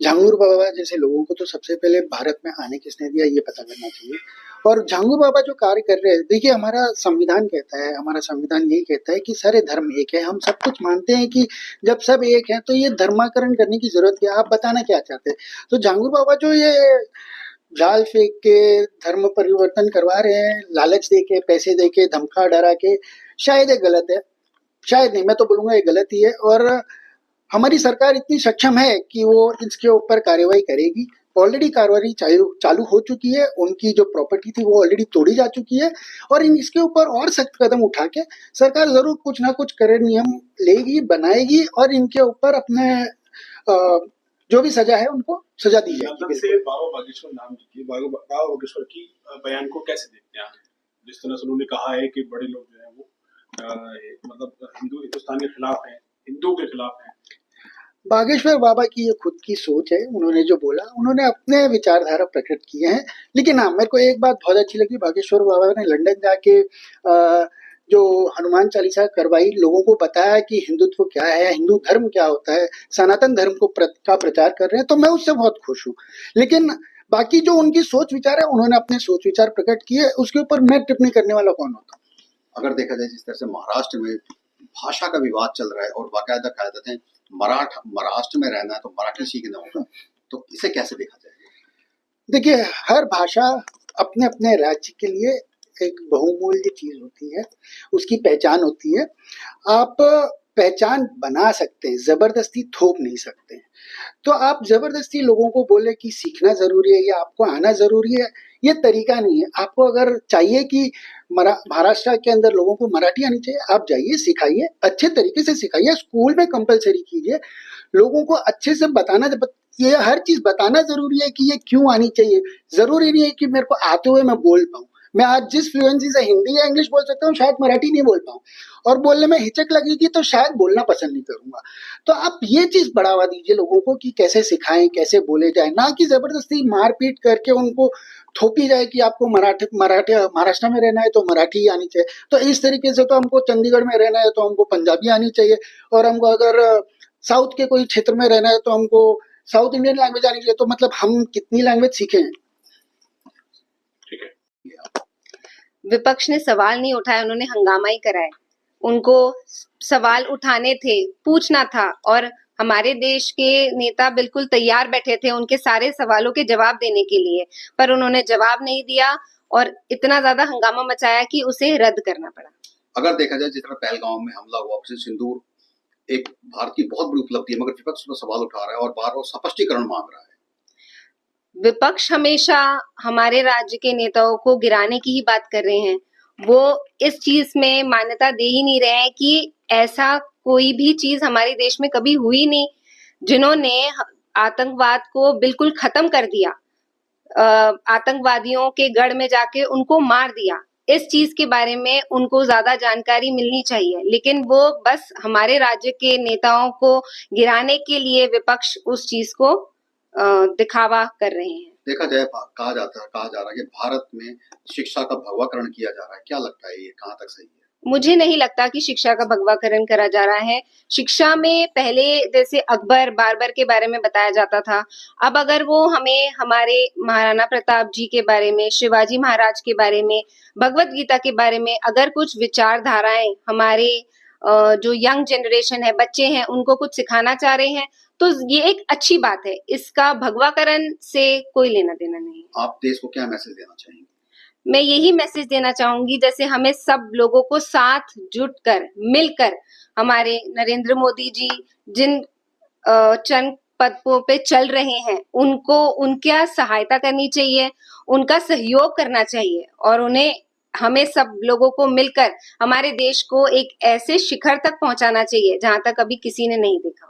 झांगुर बाबा जैसे लोगों को तो सबसे पहले भारत में आने किसने दिया ये पता करना चाहिए। और झांगुर बाबा जो कार्य कर रहे हैं, देखिए हमारा संविधान कहता है, हमारा संविधान यही कहता है कि सारे धर्म एक है। हम सब कुछ मानते हैं कि जब सब एक हैं तो ये धर्माकरण करने की जरूरत क्या है। आप बताना क्या चाहते हैं। तो झांगुर बाबा जो ये जाल फेंक के धर्म परिवर्तन करवा रहे हैं, लालच दे के, पैसे दे के, धमका डरा के, शायद ये गलत है। शायद नहीं, मैं तो बोलूंगा ये गलत ही है। और हमारी सरकार इतनी सक्षम है कि वो इसके ऊपर कार्यवाही करेगी। ऑलरेडी कार्रवाई चालू हो चुकी है। उनकी जो प्रॉपर्टी थी वो ऑलरेडी तोड़ी जा चुकी है। और इसके ऊपर और सख्त कदम उठा के सरकार जरूर कुछ ना कुछ करे, नियम लेगी, बनाएगी और इनके ऊपर अपने जो भी सजा है उनको सजा दी जाएगी। से बाबा बागेश्वर नाम की बाबा बागेश्वर की बयान को कैसे देखते हैं? जिस तरह से उन्होंने कहा है कि बड़े लोग जो है वो मतलब हिंदुस्तान के खिलाफ है, हिंदुओं के खिलाफ है। बागेश्वर बाबा की ये खुद की सोच है। उन्होंने जो बोला, उन्होंने अपने विचारधारा प्रकट किए हैं। लेकिन हाँ, मेरे को एक बात बहुत अच्छी लगी, बागेश्वर बाबा ने लंदन जाके जो हनुमान चालीसा करवाई, लोगों को बताया कि हिंदुत्व क्या है, हिंदू धर्म क्या होता है, सनातन धर्म को का प्रचार कर रहे हैं। तो मैं उससे बहुत खुश हूँ। लेकिन बाकी जो उनकी सोच विचार है, उन्होंने अपने सोच विचार प्रकट किए, उसके ऊपर मैं टिप्पणी करने वाला कौन होता। अगर देखा जाए जिस तरह से महाराष्ट्र में भाषा का विवाद चल रहा है और बाकायदा कायदे महाराष्ट्र में रहना है तो मराठी सीखना होगा, तो इसे कैसे देखा जाए? देखिए, हर भाषा अपने अपने राज्य के लिए एक बहुमूल्य चीज होती है, उसकी पहचान होती है। आप पहचान बना सकते हैं, जबरदस्ती थोप नहीं सकते हैं। तो आप जबरदस्ती लोगों को बोले कि सीखना जरूरी है या आपको आना जरूरी है, ये तरीका नहीं है। आपको अगर चाहिए कि महाराष्ट्र के अंदर लोगों को मराठी आनी चाहिए, आप जाइए, सिखाइए, अच्छे तरीके से सिखाइए, स्कूल में कंपलसरी कीजिए, लोगों को अच्छे से बताना। ये हर चीज बताना जरूरी है कि ये क्यों आनी चाहिए। जरूरी नहीं है कि मेरे को आते हुए मैं बोल पाऊँ। मैं आज जिस फ्लुएंसी से हिंदी या इंग्लिश बोल सकता हूँ, शायद मराठी नहीं बोल पाऊँ, और बोलने में हिचक लगेगी तो शायद बोलना पसंद नहीं करूंगा। तो आप ये चीज बढ़ावा दीजिए लोगों को कि कैसे सिखाएं, कैसे बोले जाए, ना कि जबरदस्ती मारपीट करके उनको थोपी जाए कि आपको मराठी महाराष्ट्र में रहना है तो मराठी आनी चाहिए। तो इस तरीके से तो हमको चंडीगढ़ में रहना है तो हमको पंजाबी आनी चाहिए, और हमको अगर साउथ के कोई क्षेत्र में रहना है तो हमको साउथ इंडियन लैंग्वेज आनी चाहिए। तो मतलब हम कितनी लैंग्वेज सीखे? विपक्ष ने सवाल नहीं उठाया, उन्होंने हंगामा ही कराया। उनको सवाल उठाने थे, पूछना था, और हमारे देश के नेता बिल्कुल तैयार बैठे थे उनके सारे सवालों के जवाब देने के लिए, पर उन्होंने जवाब नहीं दिया और इतना ज्यादा हंगामा मचाया कि उसे रद्द करना पड़ा। अगर देखा जाए जिस तरह पहलगांव में हमला हुआ, ऑपरेशन सिंदूर एक भारत की बहुत बड़ी उपलब्धि है, मगर विपक्ष पर सवाल उठा रहा है और बार बार स्पष्टीकरण मांग रहा है। विपक्ष हमेशा हमारे राज्य के नेताओं को गिराने की ही बात कर रहे हैं। वो इस चीज में मान्यता दे ही नहीं रहे हैं कि ऐसा कोई भी चीज हमारे देश में कभी हुई नहीं। जिन्होंने आतंकवाद को बिल्कुल खत्म कर दिया, आतंकवादियों के गढ़ में जाके उनको मार दिया, इस चीज के बारे में उनको ज्यादा जानकारी मिलनी चाहिए। लेकिन वो बस हमारे राज्य के नेताओं को गिराने के लिए विपक्ष उस चीज को दिखावा कर रहे हैं। देखा जाए कहा जा रहा है कि भारत में शिक्षा का भगवाकरण किया जा रहा है। क्या लगता है ये कहाँ तक सही है? मुझे नहीं लगता कि शिक्षा का भगवाकरण करा जा रहा है। शिक्षा में पहले जैसे अकबर बाबर के बारे में बताया जाता था, अब अगर वो हमें हमारे महाराणा प्रताप जी के बारे में, शिवाजी महाराज के बारे में, भगवत गीता के बारे में अगर कुछ विचारधाराएं हमारे जो यंग जनरेशन है, बच्चे हैं, उनको कुछ सिखाना चाह रहे हैं तो ये एक अच्छी बात है। इसका भगवाकरण से कोई लेना देना नहीं। आप देश को क्या मैसेज देना चाहेंगे? मैं यही मैसेज देना चाहूंगी, जैसे हमें सब लोगों को साथ जुटकर मिलकर हमारे नरेंद्र मोदी जी जिन चंद पदों पे चल रहे हैं उनको उनका सहायता करनी चाहिए, उनका सहयोग करना चाहिए, और उन्हें हमें सब लोगों को मिलकर हमारे देश को एक ऐसे शिखर तक पहुंचाना चाहिए जहां तक अभी किसी ने नहीं देखा।